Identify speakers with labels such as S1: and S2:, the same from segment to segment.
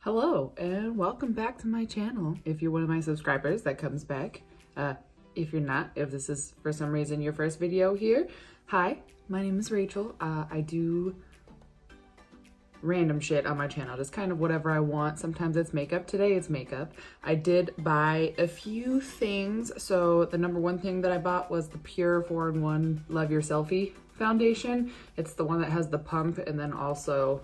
S1: Hello and welcome back to my channel. If you're one of my subscribers that comes back, if you're not, if this is for some reason your first video here, hi, my name is Rachel. I do random shit on my channel, just kind of whatever I want. Sometimes it's makeup. Today it's makeup. I did buy a few things. So the number one thing that I bought was the PUR 4-in-1 Love Your Selfie foundation. It's the one that has the pump and then also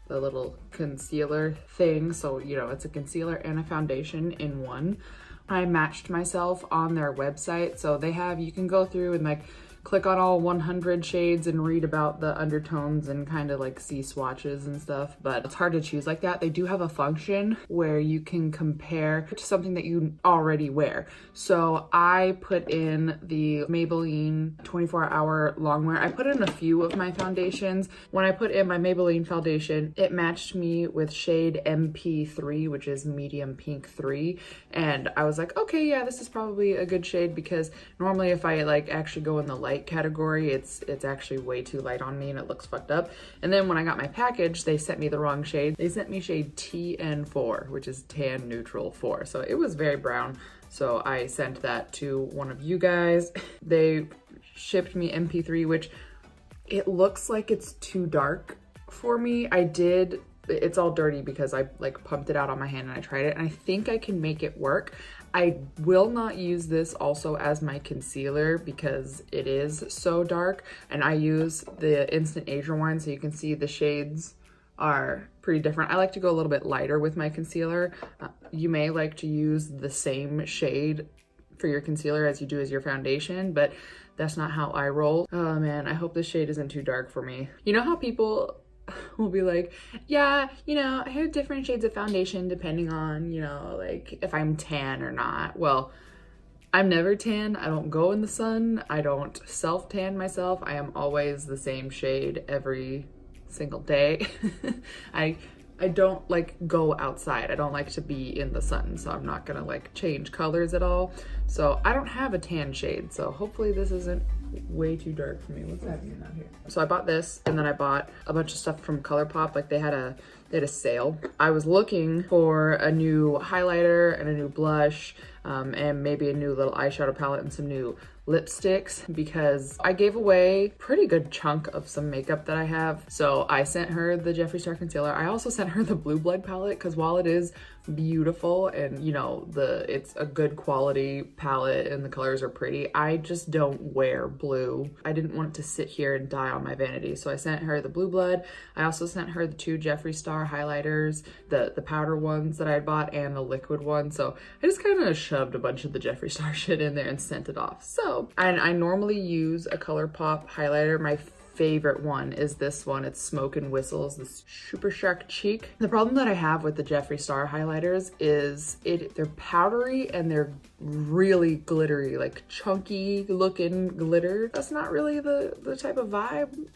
S1: the little concealer thing. So, you know, it's a concealer and a foundation in one. I matched myself on their website. So they have, you can go through and like click on all 100 shades and read about the undertones and kind of like see swatches and stuff, but it's hard to choose like that. They do have a function where you can compare to something that you already wear. So I put in the Maybelline 24-hour longwear. I put in a few of my foundations. When I put in my Maybelline foundation, it matched me with shade MP3, which is medium pink 3. And I was like, okay, yeah, this is probably a good shade because normally if I like actually go in the light category, it's actually way too light on me and it looks fucked up. And then when I got my package, they sent me the wrong shade. They sent me shade TN4, which is tan neutral 4. So it was very brown. So I sent that to one of you guys. They shipped me MP3, which it looks like it's too dark for me. It's all dirty because I like pumped it out on my hand and I tried it and I think I can make it work. I will not use this also as my concealer because it is so dark, and I use the Instant Age Rewind so you can see the shades are pretty different. I like to go a little bit lighter with my concealer. You may like to use the same shade for your concealer as you do as your foundation, but that's not how I roll. Oh man, I hope this shade isn't too dark for me. You know how people will be like, yeah, you know, I have different shades of foundation depending on, you know, like if I'm tan or not. Well, I'm never tan. I don't go in the sun. I don't self-tan myself. I am always the same shade every single day. I don't like go outside. I don't like to be in the sun, so I'm not gonna like change colors at all. So I don't have a tan shade, so hopefully this isn't way too dark for me. What's happening out here? So I bought this, and then I bought a bunch of stuff from ColourPop. Like they had a sale. I was looking for a new highlighter and a new blush, and maybe a new little eyeshadow palette and some new lipsticks because I gave away a pretty good chunk of some makeup that I have. So I sent her the Jeffree Star concealer. I also sent her the Blue Blood palette because while it is beautiful and you know it's a good quality palette and the colors are pretty, I just don't wear blue. I didn't want it to sit here and die on my vanity, so I sent her the Blue Blood. I also sent her the 2 Jeffree Star highlighters, the powder ones that I bought and the liquid one. So I just kind of shoved a bunch of the Jeffree Star shit in there and sent it off. So, and I normally use a ColourPop highlighter. My favorite one is this one. It's Smoke and Whistles, this Super Shark Cheek. The problem that I have with the Jeffree Star highlighters is they're powdery and they're really glittery, like chunky looking glitter. That's not really the type of vibe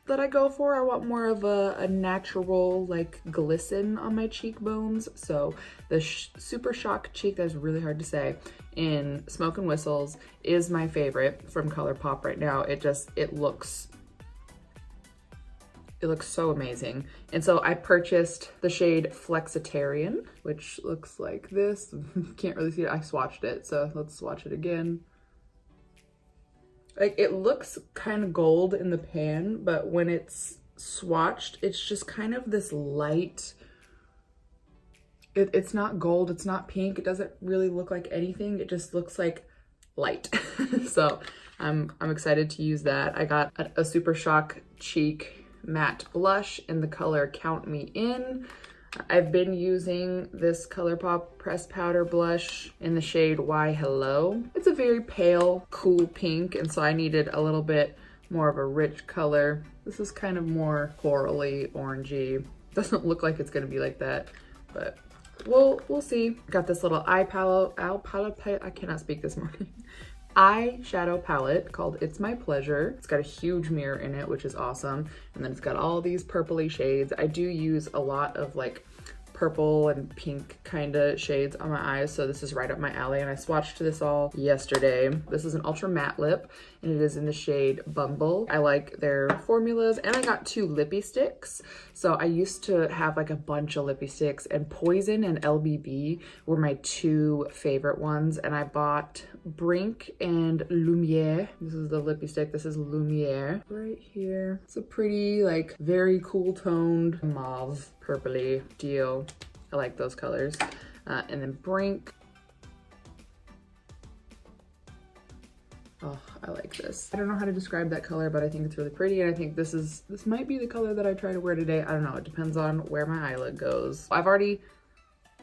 S1: that I go for. I want more of a natural like glisten on my cheekbones. So the Super Shock Cheek, that's really hard to say, in Smoke and Whistles is my favorite from ColourPop right now. It looks so amazing. And so I purchased the shade Flexitarian, which looks like this. Can't really see it. I swatched it, so let's swatch it again. Like it looks kind of gold in the pan, but when it's swatched, it's just kind of this light. It's not gold, it's not pink. It doesn't really look like anything. It just looks like light. So I'm excited to use that. I got a Super Shock Cheek matte blush in the color Count Me In. I've been using this ColourPop pressed powder blush in the shade Why Hello. It's a very pale, cool pink, and so I needed a little bit more of a rich color. This is kind of more corally, orangey. Doesn't look like it's gonna be like that, but we'll see. Got this little I cannot speak this morning. Eyeshadow palette called It's My Pleasure. It's got a huge mirror in it, which is awesome. And then it's got all these purpley shades. I do use a lot of like purple and pink kind of shades on my eyes, so this is right up my alley, and I swatched this all yesterday. This is an ultra matte lip, and it is in the shade Bumble. I like their formulas, and I got 2 lippy sticks. So I used to have like a bunch of lippy sticks, and Poison and LBB were my 2 favorite ones, and I bought Brink and Lumiere. This is the lippy stick, this is Lumiere right here. It's a pretty, like, very cool toned mauve purpley deal. I like those colors. And then Brink. Oh, I like this. I don't know how to describe that color, but I think it's really pretty, and I think this might be the color that I try to wear today. I don't know, it depends on where my eyelid goes. I've already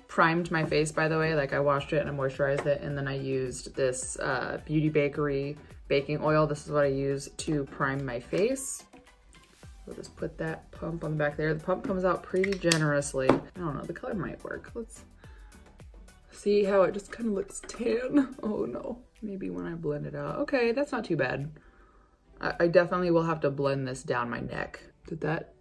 S1: primed my face, by the way. Like, I washed it and I moisturized it, and then I used this Beauty Bakery baking oil. This is what I use to prime my face. We'll just put that pump on the back there. The pump comes out pretty generously. I don't know, the color might work. Let's see how it just kind of looks tan. Oh no, maybe when I blend it out. Okay, that's not too bad. I definitely will have to blend this down my neck. Did that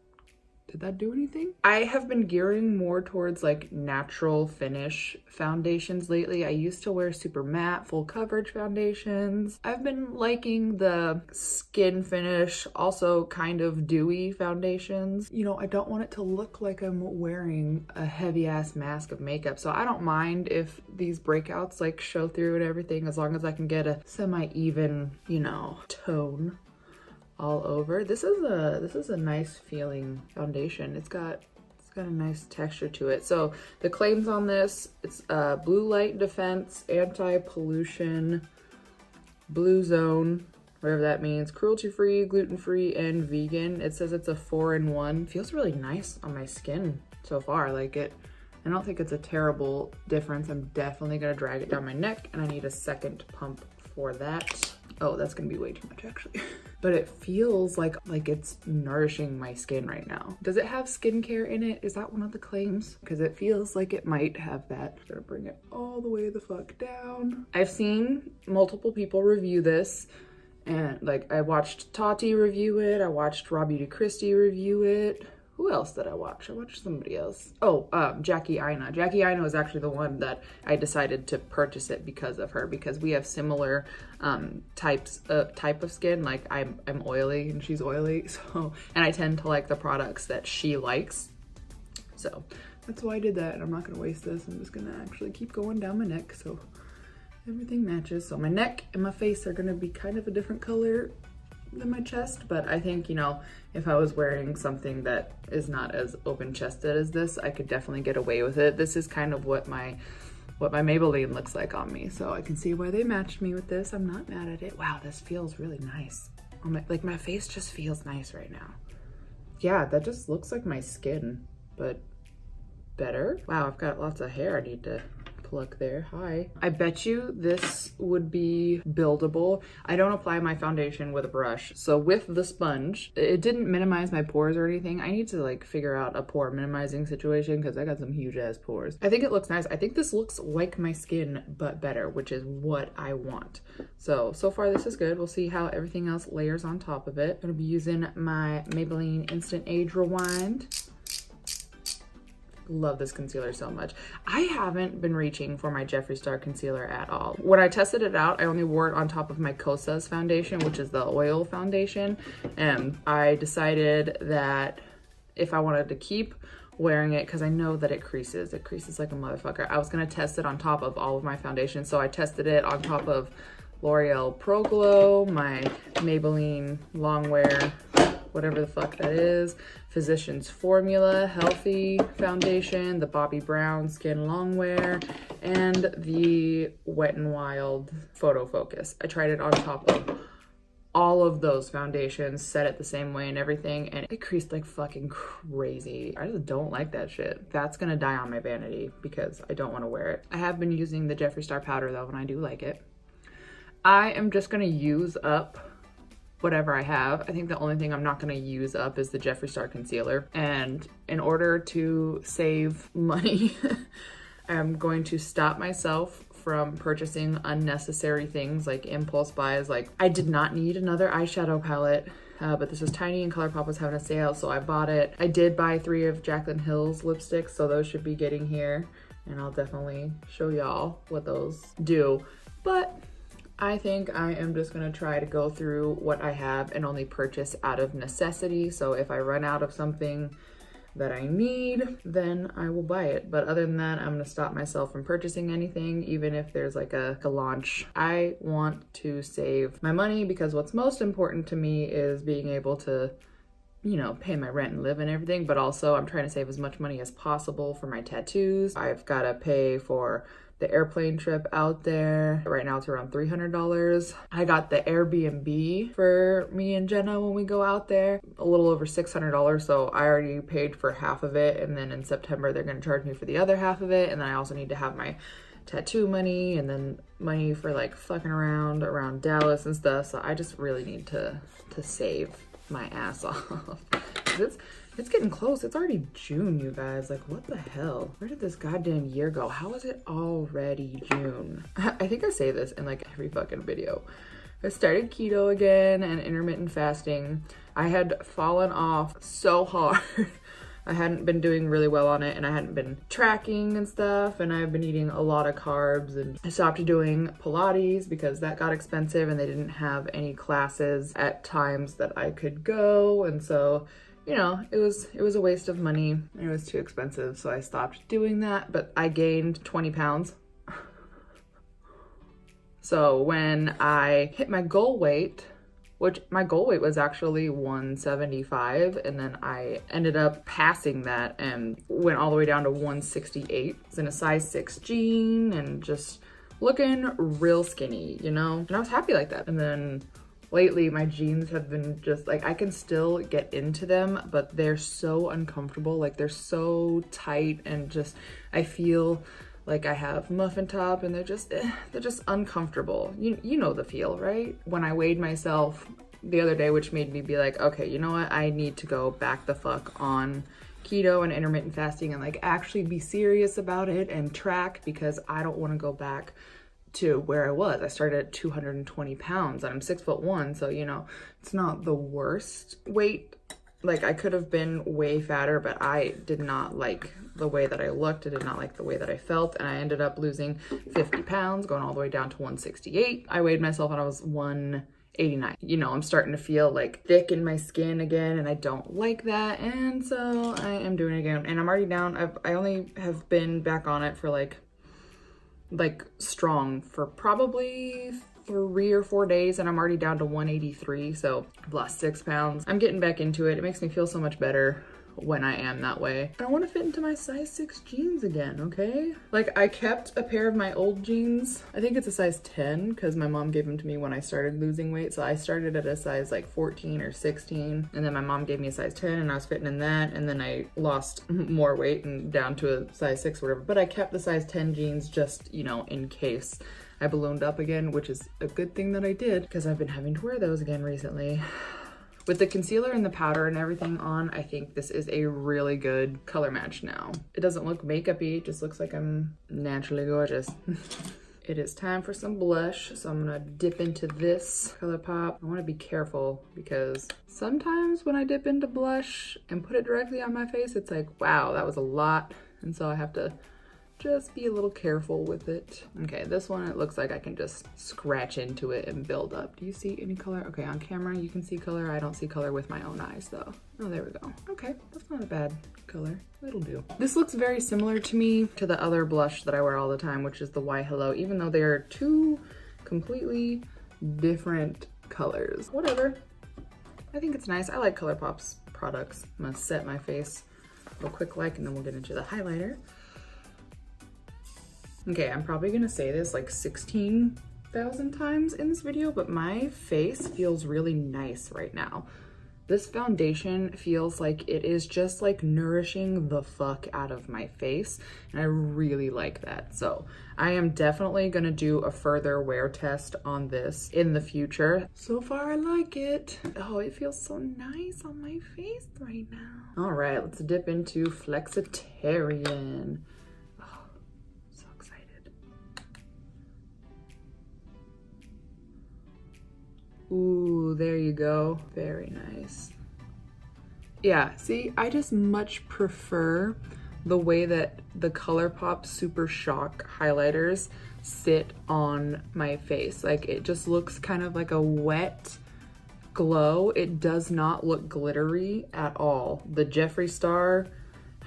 S1: do anything? I have been gearing more towards like natural finish foundations lately. I used to wear super matte, full coverage foundations. I've been liking the skin finish, also kind of dewy foundations. You know, I don't want it to look like I'm wearing a heavy ass mask of makeup. So I don't mind if these breakouts like show through and everything, as long as I can get a semi-even, you know, tone all over. This is a nice feeling foundation. It's got a nice texture to it. So the claims on this, it's blue light defense, anti-pollution, blue zone, whatever that means, cruelty-free, gluten-free, and vegan. It says it's a 4-in-1. Feels really nice on my skin so far. Like, I don't think it's a terrible difference. I'm definitely gonna drag it down my neck, and I need a second pump for that. Oh, that's gonna be way too much actually. But it feels like it's nourishing my skin right now. Does it have skincare in it? Is that one of the claims? Because it feels like it might have that. I'm gonna bring it all the way the fuck down. I've seen multiple people review this, and like, I watched Tati review it, I watched Raw Beauty Christie review it. Who else did I watch? I watched somebody else. Oh, Jackie Aina. Jackie Aina is actually the one that I decided to purchase it because of her, because we have similar type of skin. Like, I'm oily and she's oily, so, and I tend to like the products that she likes. So that's why I did that, and I'm not gonna waste this. I'm just gonna actually keep going down my neck so everything matches. So my neck and my face are gonna be kind of a different color than my chest, but I think, you know, if I was wearing something that is not as open-chested as this, I could definitely get away with it. This is kind of what my Maybelline looks like on me, so I can see why they matched me with this. I'm not mad at it. Wow, this feels really nice. Like, my face just feels nice right now. Yeah, that just looks like my skin, but better. Wow, I've got lots of hair I need to pluck there. Hi. I bet you this would be buildable. I don't apply my foundation with a brush, so with the sponge, it didn't minimize my pores or anything. I need to like figure out a pore minimizing situation because I got some huge ass pores. I think it looks nice. I think this looks like my skin but better, which is what I want. So far this is good. We'll see how everything else layers on top of it. I'm gonna be using my Maybelline Instant Age Rewind. Love this concealer so much. I haven't been reaching for my Jeffree Star concealer at all. When I tested it out, I only wore it on top of my Kosas foundation, which is the oil foundation, and I decided that if I wanted to keep wearing it, because I know that it creases like a motherfucker, I was gonna test it on top of all of my foundation. So I tested it on top of L'Oreal Pro Glow, my Maybelline Longwear, whatever the fuck that is, Physicians Formula Healthy Foundation, the Bobbi Brown Skin Longwear, and the Wet n Wild Photo Focus. I tried it on top of all of those foundations, set it the same way and everything, and it creased like fucking crazy. I just don't like that shit. That's gonna die on my vanity because I don't want to wear it. I have been using the Jeffree Star powder though, and I do like it. I am just gonna use up whatever I have. I think the only thing I'm not gonna use up is the Jeffree Star concealer. And in order to save money, I'm going to stop myself from purchasing unnecessary things like impulse buys. Like, I did not need another eyeshadow palette. but this was tiny and ColourPop was having a sale, so I bought it. I did buy 3 of Jaclyn Hill's lipsticks, so those should be getting here, and I'll definitely show y'all what those do. But I think I am just gonna try to go through what I have and only purchase out of necessity. So if I run out of something that I need, then I will buy it. But other than that, I'm gonna stop myself from purchasing anything, even if there's like a launch. I want to save my money because what's most important to me is being able to, you know, pay my rent and live and everything, but also I'm trying to save as much money as possible for my tattoos. I've gotta pay for the airplane trip out there. Right now it's around $300. I got the Airbnb for me and Jenna when we go out there, a little over $600, so I already paid for half of it, and then in September they're gonna charge me for the other half of it, and then I also need to have my tattoo money and then money for like fucking around Dallas and stuff, so I just really need to save my ass off. It's getting close. It's already June, you guys. Like, what the hell? Where did this goddamn year go? How is it already June? I think I say this in like every fucking video. I started keto again and intermittent fasting. I had fallen off so hard. I hadn't been doing really well on it, and I hadn't been tracking and stuff, and I've been eating a lot of carbs, and I stopped doing Pilates because that got expensive and they didn't have any classes at times that I could go, and so, you know, it was a waste of money. It was too expensive, so I stopped doing that, but I gained 20 pounds. So when I hit my goal weight, which my goal weight was actually 175, and then I ended up passing that and went all the way down to 168. It's in a size 6 jean and just looking real skinny, you know? And I was happy like that. And then lately my jeans have been just like, I can still get into them, but they're so uncomfortable. Like, they're so tight, and just, I feel like I have muffin top, and they're just uncomfortable. You know the feel, right? When I weighed myself the other day, which made me be like, okay, you know what? I need to go back the fuck on keto and intermittent fasting and like actually be serious about it and track, because I don't want to go back to where I was. I started at 220 pounds and I'm 6'1", so you know, it's not the worst weight. Like, I could have been way fatter, but I did not like the way that I looked. I did not like the way that I felt, and I ended up losing 50 pounds, going all the way down to 168. I weighed myself and I was 189. You know, I'm starting to feel like thick in my skin again, and I don't like that, and so I am doing it again. And I'm already down. I only have been back on it for like strong for probably 3 or 4 days, and I'm already down to 183, so I've lost 6 pounds. I'm getting back into it. It makes me feel so much better when I am that way. I want to fit into my size 6 jeans again, okay? Like, I kept a pair of my old jeans. I think it's a size 10 because my mom gave them to me when I started losing weight. So I started at a size like 14 or 16, and then my mom gave me a size 10 and I was fitting in that, and then I lost more weight and down to a size 6 or whatever. But I kept the size 10 jeans just, you know, in case I ballooned up again, which is a good thing that I did because I've been having to wear those again recently. With the concealer and the powder and everything on, I think this is a really good color match now. It doesn't look makeup-y, it just looks like I'm naturally gorgeous. It is time for some blush, so I'm gonna dip into this ColourPop. I wanna be careful because sometimes when I dip into blush and put it directly on my face, it's like, wow, that was a lot. And so I have to just be a little careful with it. Okay, this one, it looks like I can just scratch into it and build up. Do you see any color? Okay, on camera you can see color. I don't see color with my own eyes though. Oh, there we go. Okay, that's not a bad color. It'll do. This looks very similar to me to the other blush that I wear all the time, which is the Why Hello, even though they are 2 completely different colors. Whatever. I think it's nice. I like ColourPop's products. I'm gonna set my face real quick like, and then we'll get into the highlighter. Okay, I'm probably gonna say this like 16,000 times in this video, but my face feels really nice right now. This foundation feels like it is just like nourishing the fuck out of my face, and I really like that. So I am definitely gonna do a further wear test on this in the future. So far I like it. Oh, it feels so nice on my face right now. All right, let's dip into Flexitarian. Ooh, there you go. Very nice. Yeah, see, I just much prefer the way that the ColourPop Super Shock highlighters sit on my face. Like, it just looks kind of like a wet glow. It does not look glittery at all. The Jeffree Star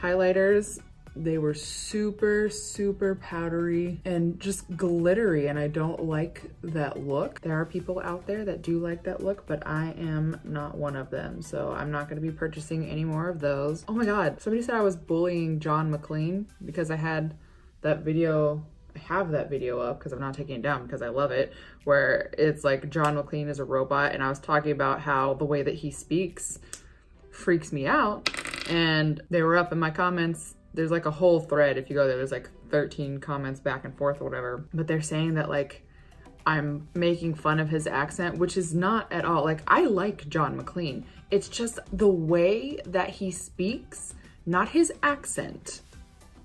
S1: highlighters, they were super, super powdery and just glittery, and I don't like that look. There are people out there that do like that look, but I am not one of them, so I'm not going to be purchasing any more of those. Oh my god, somebody said I was bullying John McClane because I had that video. I have that video up because I'm not taking it down because I love it, where it's like John McClane is a robot, and I was talking about how the way that he speaks freaks me out, and they were up in my comments. There's like a whole thread. If you go there, there's like 13 comments back and forth or whatever. But they're saying that like I'm making fun of his accent, which is not at all. Like, I like John McClane. It's just the way that he speaks, not his accent.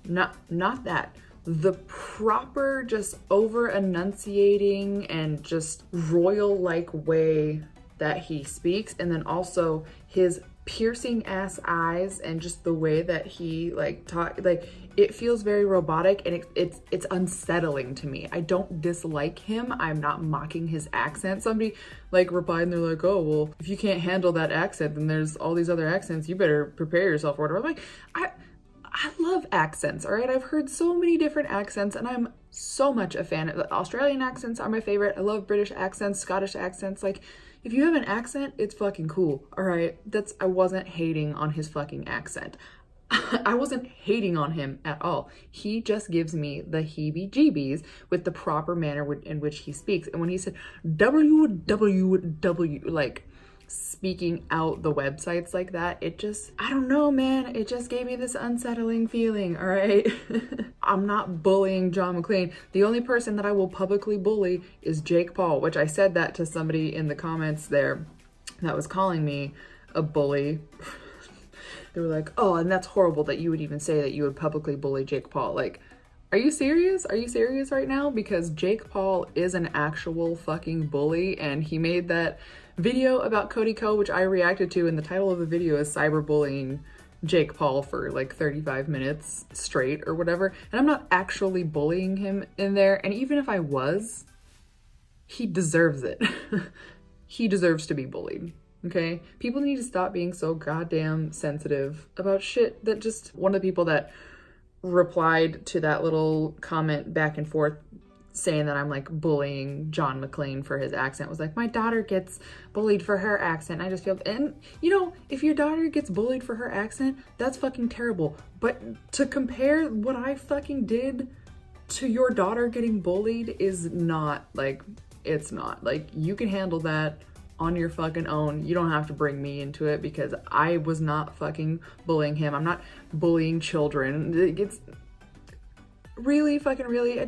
S1: Not that. The proper, just over enunciating and just royal-like way that he speaks. And then also his piercing ass eyes and just the way that he like talk, like it feels very robotic, and it's unsettling to me. I don't dislike him. I'm not mocking his accent. Somebody like replied and they're like, oh well, if you can't handle that accent, then there's all these other accents, you better prepare yourself or whatever. I'm like, I love accents, all right? I've heard so many different accents, and I'm so much a fan of the Australian accents are my favorite. I love British accents, Scottish accents. Like, if you have an accent, it's fucking cool, all right? I wasn't hating on his fucking accent. I wasn't hating on him at all. He just gives me the heebie-jeebies with the proper manner in which he speaks. And when he said www, like speaking out the websites like that, it just, I don't know, man. It just gave me this unsettling feeling, all right? I'm not bullying John McClane. The only person that I will publicly bully is Jake Paul, which I said that to somebody in the comments there that was calling me a bully. They were like, oh, and that's horrible that you would even say that you would publicly bully Jake Paul. Like, are you serious? Are you serious right now? Because Jake Paul is an actual fucking bully, and he made that video about Cody Ko, which I reacted to, and the title of the video is cyberbullying Jake Paul for like 35 minutes straight or whatever. And I'm not actually bullying him in there. And even if I was, he deserves it. He deserves to be bullied. Okay? People need to stop being so goddamn sensitive about shit that just one of the people that replied to that little comment back and forth saying that I'm like bullying John McClane for his accent was like, my daughter gets bullied for her accent. I just feel, and you know, if your daughter gets bullied for her accent, that's fucking terrible. But to compare what I fucking did to your daughter getting bullied is not like, it's not like, you can handle that on your fucking own. You don't have to bring me into it because I was not fucking bullying him. I'm not bullying children. It's really fucking really,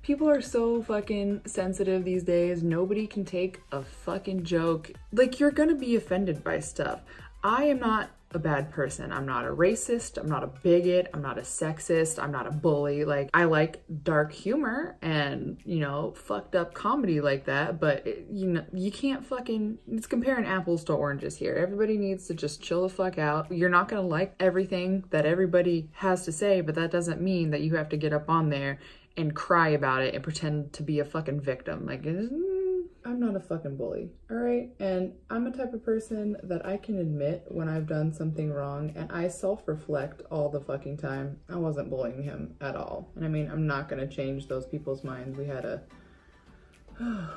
S1: people are so fucking sensitive these days. Nobody can take a fucking joke. Like, you're gonna be offended by stuff. I am not a bad person. I'm not a racist. I'm not a bigot. I'm not a sexist. I'm not a bully. Like, I like dark humor and, you know, fucked up comedy like that. But, you know, you can't fucking, it's comparing apples to oranges here. Everybody needs to just chill the fuck out. You're not gonna like everything that everybody has to say, but that doesn't mean that you have to get up on there and cry about it and pretend to be a fucking victim. Like, I'm not a fucking bully, all right? And I'm a type of person that I can admit when I've done something wrong, and I self-reflect all the fucking time. I wasn't bullying him at all. And I mean, I'm not gonna change those people's minds. We had an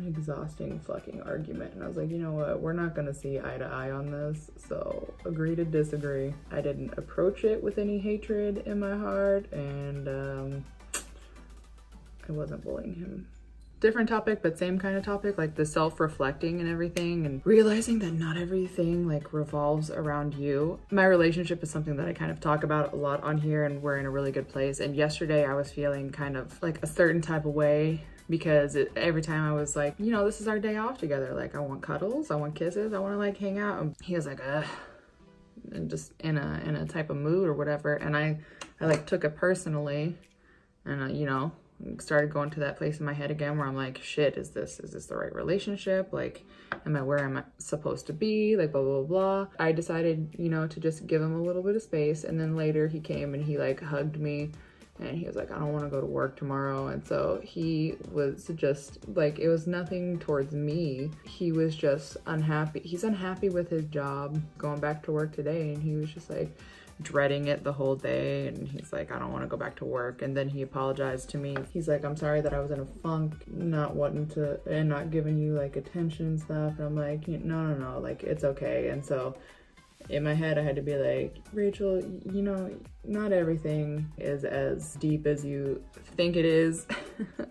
S1: exhausting fucking argument, and I was like, you know what? We're not gonna see eye to eye on this, so agree to disagree. I didn't approach it with any hatred in my heart, and I wasn't bullying him. Different topic, but same kind of topic, like the self-reflecting and everything, and realizing that not everything like revolves around you. My relationship is something that I kind of talk about a lot on here, and we're in a really good place. And yesterday I was feeling kind of like a certain type of way because every time I was like, you know, this is our day off together. Like, I want cuddles, I want kisses, I want to like hang out. And he was like, ugh, and just in a type of mood or whatever. And I like took it personally, and you know, started going to that place in my head again where I'm like, shit, is this the right relationship? Like, am I where I'm supposed to be? Like, blah, blah, blah. I decided, you know, to just give him a little bit of space. And then later he came and he like hugged me and he was like, I don't want to go to work tomorrow. And so he was just like, it was nothing towards me. He was just unhappy. He's unhappy with his job, going back to work today. And he was just like, dreading it the whole day, and he's like, I don't want to go back to work. And then he apologized to me. He's like, I'm sorry that I was in a funk, not wanting to and not giving you like attention and stuff. And I'm like, no, like it's okay. And so in my head I had to be like, Rachel, you know, not everything is as deep as you think it is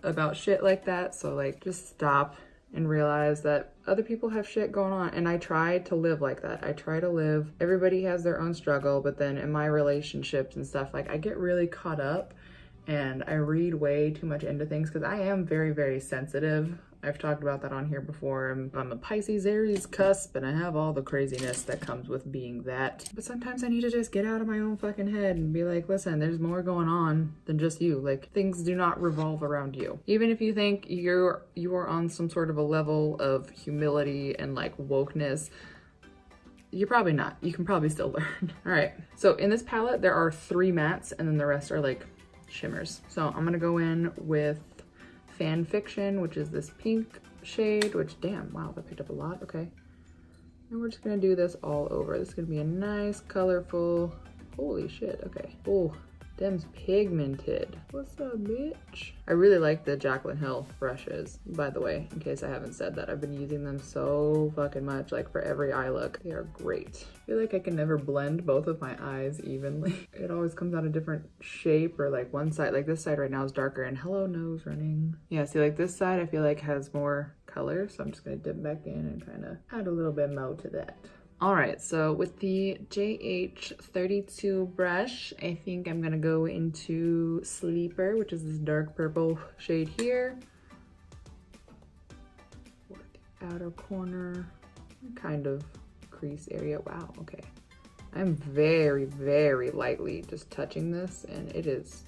S1: about shit like that. So like, just stop and realize that other people have shit going on. And I try to live like that. I try to live, everybody has their own struggle, but then in my relationships and stuff, like I get really caught up and I read way too much into things because I am very, very sensitive. I've talked about that on here before. I'm a Pisces Aries cusp and I have all the craziness that comes with being that. But sometimes I need to just get out of my own fucking head and be like, listen, there's more going on than just you. Like, things do not revolve around you. Even if you think you are on some sort of a level of humility and like wokeness, you're probably not. You can probably still learn. All right. So in this palette, there are 3 mattes and then the rest are like shimmers. So I'm gonna go in with Fan Fiction, which is this pink shade, which damn, wow, that picked up a lot. Okay. And we're just gonna do this all over. This is gonna be a nice, colorful, holy shit, okay. Oh, them's pigmented. What's up, bitch? I really like the Jaclyn Hill brushes, by the way, in case I haven't said that. I've been using them so fucking much, like for every eye look. They are great. I feel like I can never blend both of my eyes evenly. It always comes out a different shape, or like one side, like this side right now is darker, and hello, nose running. Yeah, see, like this side I feel like has more color, so I'm just gonna dip back in and kind of add a little bit more to that. All right, so with the JH32 brush, I think I'm gonna go into Sleeper, which is this dark purple shade here. For the outer corner, kind of crease area. Wow, okay. I'm very, very lightly just touching this, and it is,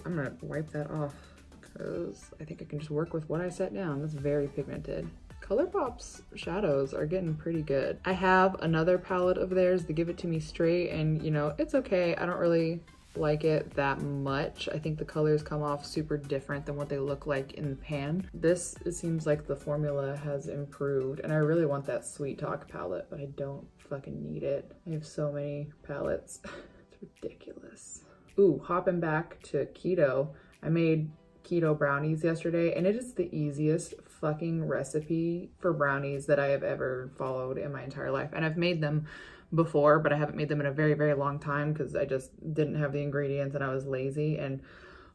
S1: I'm gonna wipe that off because I think I can just work with what I set down. That's very pigmented. ColourPop's shadows are getting pretty good. I have another palette of theirs, They Give It To Me Straight, and you know, it's okay. I don't really like it that much. I think the colors come off super different than what they look like in the pan. This, it seems like the formula has improved, and I really want that Sweet Talk palette, but I don't fucking need it. I have so many palettes. It's ridiculous. Ooh, hopping back to keto. I made keto brownies yesterday, and it is the easiest fucking recipe for brownies that I have ever followed in my entire life. And I've made them before, but I haven't made them in a very, very long time because I just didn't have the ingredients and I was lazy. And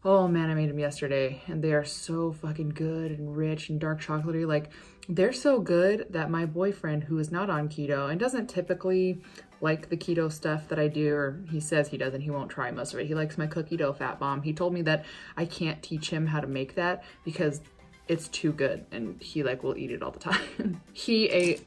S1: oh man, I made them yesterday and they are so fucking good and rich and dark chocolatey. Like, they're so good that my boyfriend, who is not on keto and doesn't typically like the keto stuff that I do, or he says he doesn't, he won't try most of it. He likes my cookie dough fat bomb. He told me that I can't teach him how to make that because it's too good and he like will eat it all the time. He ate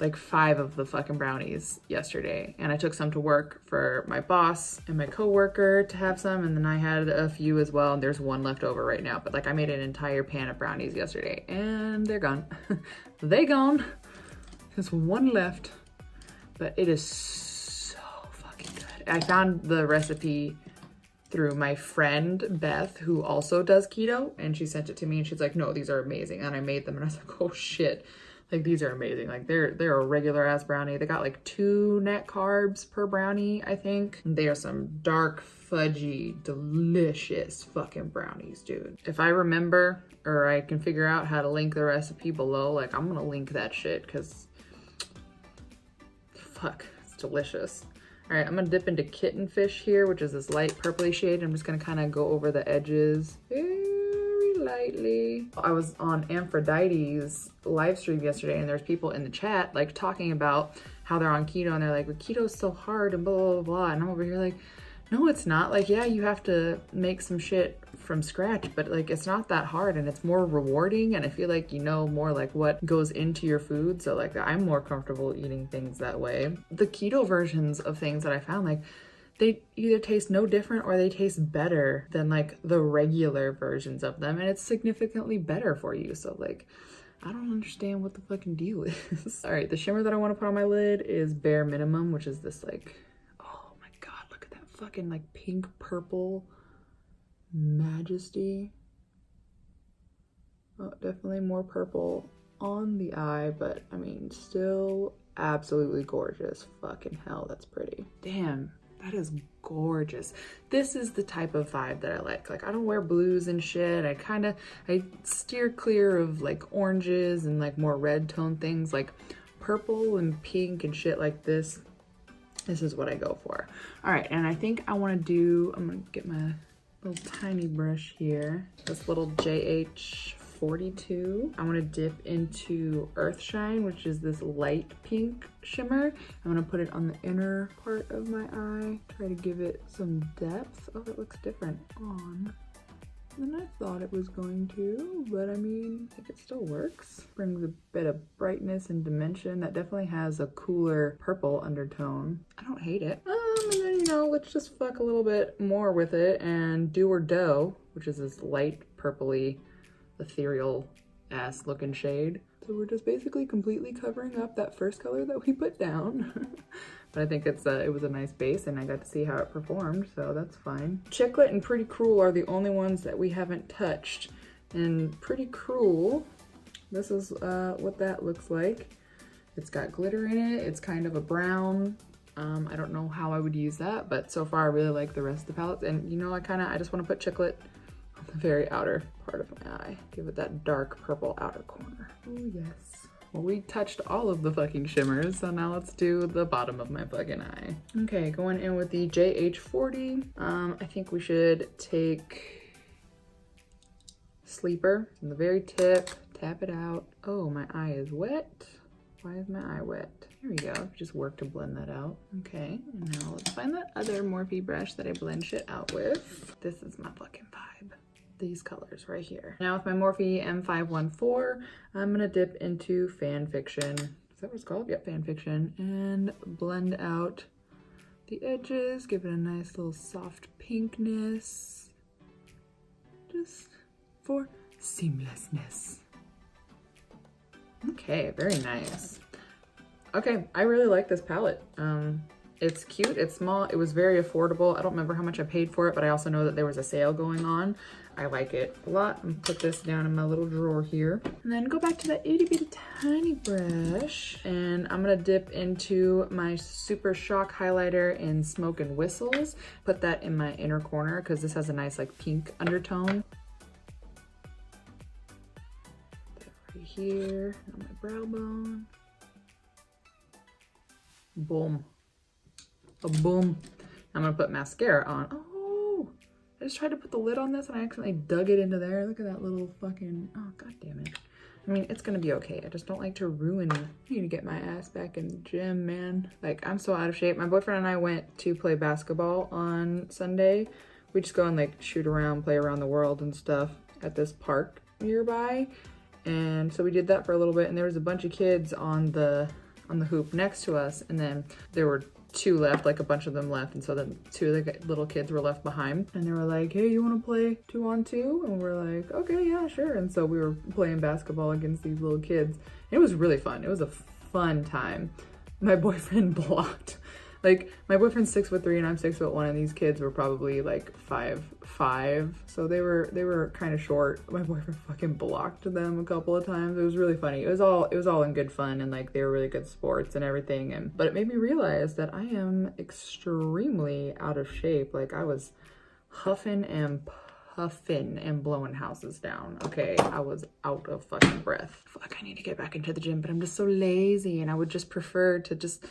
S1: like 5 of the fucking brownies yesterday, and I took some to work for my boss and my coworker to have some, and then I had a few as well, and there's 1 left over right now. But like, I made an entire pan of brownies yesterday and they're gone. They gone. There's 1 left, but it is so fucking good. I found the recipe through my friend Beth, who also does keto, and she sent it to me and she's like, no, these are amazing. And I made them and I was like, oh shit, like these are amazing. Like they're a regular ass brownie. They got like 2 net carbs per brownie, I think. They are some dark, fudgy, delicious fucking brownies, dude. If I remember, or I can figure out how to link the recipe below, like I'm gonna link that shit because fuck, it's delicious. All right, I'm gonna dip into Kitten Fish here, which is this light purpley shade. I'm just gonna kind of go over the edges very lightly. I was on Aphrodite's live stream yesterday, and there's people in the chat like talking about how they're on keto, and they're like, well, keto's so hard and blah, blah, blah. And I'm over here like, no, it's not. Like, yeah, you have to make some shit from scratch, but like, it's not that hard and it's more rewarding. And I feel like you know more like what goes into your food. So like, I'm more comfortable eating things that way. The keto versions of things that I found, like they either taste no different or they taste better than like the regular versions of them, and it's significantly better for you. So like, I don't understand what the fucking deal is. All right, the shimmer that I want to put on my lid is Bare Minimum, which is this like, oh my God, look at that fucking like pink purple majesty. Oh, definitely more purple on the eye, but I mean, still absolutely gorgeous. Fucking hell, that's pretty. Damn, that is gorgeous. This is the type of vibe that I like. Like, I don't wear blues and shit. I steer clear of like oranges and like more red tone things. Like purple and pink and shit like this. This is what I go for. All right, and I think I want to do, I'm gonna get my little tiny brush here. This little JH 42. I want to dip into Earthshine, which is this light pink shimmer. I'm going to put it on the inner part of my eye, try to give it some depth. Oh, it looks different on than I thought it was going to, but I mean, I think it still works. Brings a bit of brightness and dimension. That definitely has a cooler purple undertone. I don't hate it. And then, you know, let's just fuck a little bit more with it and Do or Dough, which is this light purpley ethereal ass looking shade. So we're just basically completely covering up that first color that we put down. But I think it was a nice base and I got to see how it performed, so that's fine. Chiclet and Pretty Cruel are the only ones that we haven't touched. And Pretty Cruel, this is what that looks like. It's got glitter in it. It's kind of a brown. I don't know how I would use that, but so far I really like the rest of the palettes. And you know, I just want to put Chiclet on the very outer part of my eye. Give it that dark purple outer corner. Oh yes. Well, we touched all of the fucking shimmers, so now let's do the bottom of my fucking eye. Okay, going in with the JH40. I think we should take Sleeper from the very tip, tap it out. Oh, my eye is wet. Why is my eye wet? Here we go, just work to blend that out. Okay, and now let's find that other Morphe brush that I blend shit out with. This is my fucking vibe. These colors right here. Now with my Morphe M514, I'm gonna dip into Fan Fiction. Is that what it's called? Yep, Fan Fiction. And blend out the edges, give it a nice little soft pinkness. Just for seamlessness. Okay, very nice. Okay, I really like this palette. It's cute, it's small, it was very affordable. I don't remember how much I paid for it, but I also know that there was a sale going on. I like it a lot. I'm gonna put this down in my little drawer here. And then go back to that itty bitty tiny brush. And I'm gonna dip into my Super Shock highlighter in Smoke and Whistles. Put that in my inner corner because this has a nice like pink undertone. Put that right here on my brow bone. Boom. A boom. I'm gonna put mascara on. Oh, I just tried to put the lid on this and I accidentally dug it into there. Look at that little fucking, oh, god damn it. I mean, it's gonna be okay. I just don't like to ruin it. I need to get my ass back in the gym, man. Like, I'm so out of shape. My boyfriend and I went to play basketball on Sunday. We just go and like shoot around, play around the world and stuff at this park nearby. And so we did that for a little bit and there was a bunch of kids on the hoop next to us, and then there were two left, like a bunch of them left, and so then two of the little kids were left behind, and they were like, hey, you want to play 2-on-2? And we're like, okay, yeah, sure. And so we were playing basketball against these little kids. It was really fun. It was a fun time. My boyfriend blocked. Like, my boyfriend's 6'3" and I'm 6'1", and these kids were probably like 5'5", so they were kind of short. My boyfriend fucking blocked them a couple of times. It was really funny. It was all in good fun, and like they were really good sports and everything. But it made me realize that I am extremely out of shape. Like, I was huffing and puffing and blowing houses down. Okay, I was out of fucking breath. Fuck, I need to get back into the gym, but I'm just so lazy, and I would just prefer to just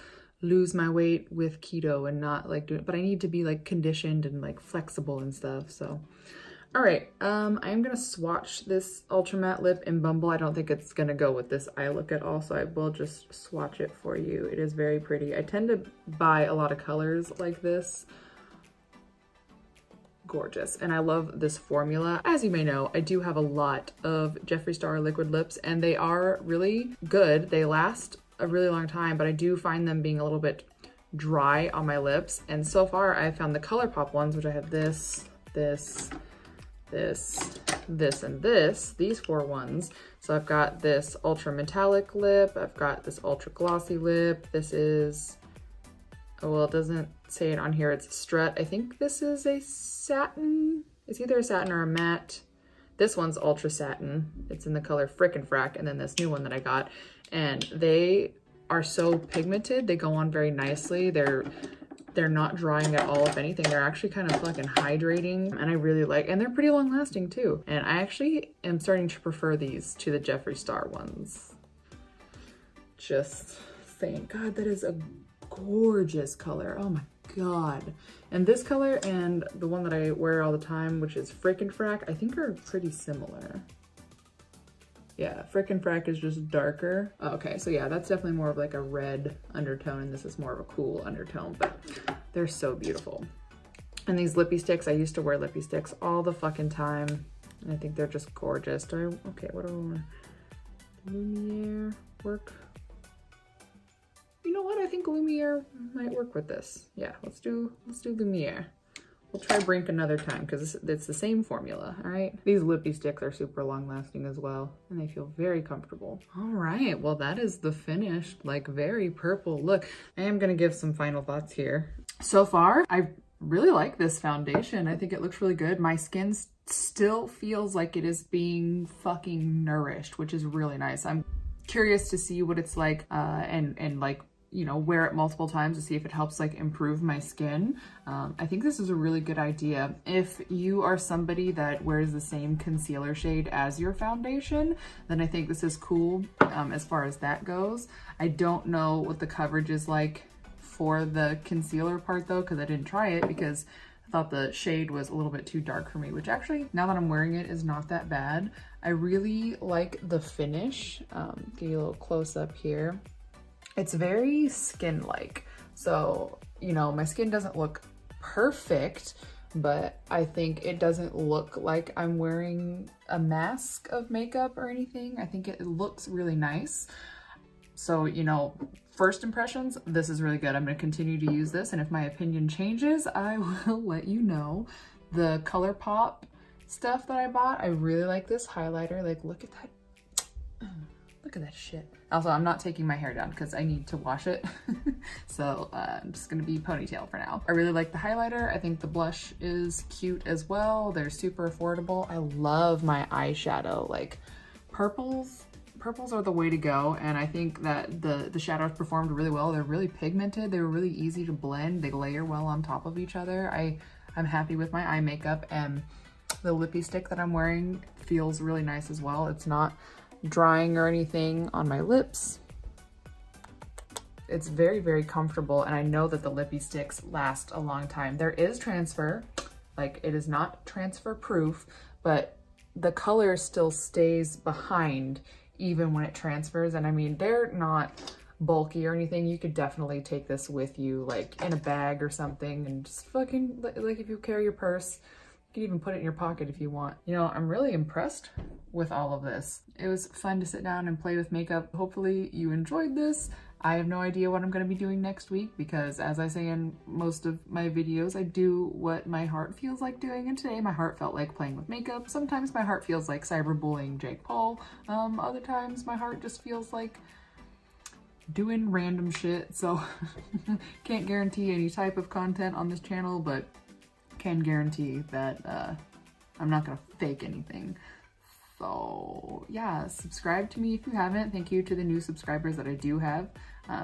S1: lose my weight with keto and not like do it, but I need to be like conditioned and like flexible and stuff. So all right, I'm gonna swatch this ultra matte lip in Bumble. I don't think it's gonna go with this eye look at all, so I will just swatch it for you. It is very pretty. I tend to buy a lot of colors like this. Gorgeous. And I love this formula. As you may know, I do have a lot of Jeffree Star liquid lips, and they are really good. They last a really long time, but I do find them being a little bit dry on my lips. And so far I found the ColourPop ones, which I have this, this, and these 4 ones. So I've got this ultra metallic lip, I've got this ultra glossy lip, this is, oh, well, it doesn't say it on here, it's a strut. I think this is a satin, it's either a satin or a matte. This one's ultra satin, it's in the color Frickin' Frack, and then this new one that I got. And they are so pigmented, they go on very nicely. They're not drying at all. If anything, they're actually kind of fucking hydrating, and I really like, and they're pretty long lasting too. And I actually am starting to prefer these to the Jeffree Star ones. Just saying. God, that is a gorgeous color. Oh my God. And this color and the one that I wear all the time, which is Frickin' Frack, I think are pretty similar. Yeah, Frickin' Frack is just darker. Okay, so yeah, that's definitely more of like a red undertone, and this is more of a cool undertone, but they're so beautiful. And these lippy sticks, I used to wear lippy sticks all the fucking time, and I think they're just gorgeous. Okay, what do I want? Lumiere work? You know what? I think Lumiere might work with this. Yeah, let's do Lumiere. We'll try Brink another time because it's the same formula, all right? These lippy sticks are super long lasting as well, and they feel very comfortable. All right, well, that is the finished, like, very purple look. I am gonna give some final thoughts here. So far, I really like this foundation. I think it looks really good. My skin still feels like it is being fucking nourished, which is really nice. I'm curious to see what it's like and like, you know, wear it multiple times to see if it helps like improve my skin. I think this is a really good idea. If you are somebody that wears the same concealer shade as your foundation, then I think this is cool as far as that goes. I don't know what the coverage is like for the concealer part though, because I didn't try it because I thought the shade was a little bit too dark for me, which actually, now that I'm wearing it, is not that bad. I really like the finish. Give you a little close up here. It's very skin-like. So, you know, my skin doesn't look perfect, but I think it doesn't look like I'm wearing a mask of makeup or anything. I think it looks really nice. So, you know, first impressions, this is really good. I'm gonna continue to use this, and if my opinion changes, I will let you know. The ColourPop stuff that I bought, I really like this highlighter. Like, look at that. Look at that shit. Also, I'm not taking my hair down because I need to wash it. So I'm just gonna be ponytail for now. I really like the highlighter. I think the blush is cute as well. They're super affordable. I love my eyeshadow. Like, purples are the way to go. And I think that the shadows performed really well. They're really pigmented. They were really easy to blend. They layer well on top of each other. I'm happy with my eye makeup, and the lippy stick that I'm wearing feels really nice as well. It's not drying or anything on my lips. It's very, very comfortable, and I know that the lippy sticks last a long time. There is transfer, like it is not transfer proof, but the color still stays behind even when it transfers. And I mean, they're not bulky or anything. You could definitely take this with you, like in a bag or something, and just fucking, like if you carry your purse, you can even put it in your pocket if you want. You know, I'm really impressed with all of this. It was fun to sit down and play with makeup. Hopefully you enjoyed this. I have no idea what I'm gonna be doing next week because, as I say in most of my videos, I do what my heart feels like doing, and today my heart felt like playing with makeup. Sometimes my heart feels like cyberbullying Jake Paul. Other times my heart just feels like doing random shit. So can't guarantee any type of content on this channel, but can guarantee that I'm not gonna fake anything. So yeah, subscribe to me if you haven't. Thank you to the new subscribers that I do have.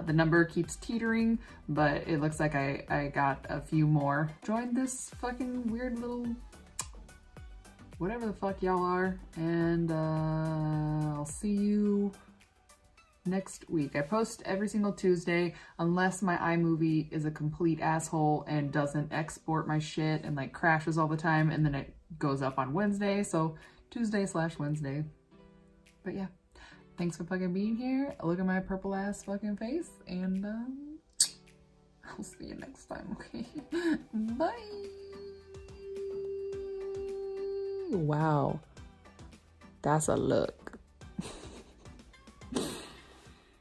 S1: The number keeps teetering, but it looks like I got a few more. Join this fucking weird little whatever the fuck y'all are, and I'll see you next week. I post every single Tuesday unless my iMovie is a complete asshole and doesn't export my shit and like crashes all the time, and then it goes up on Wednesday. So Tuesday/Wednesday. But yeah, thanks for fucking being here. Look at my purple ass fucking face, and I'll see you next time, okay? Bye. Wow, that's a look.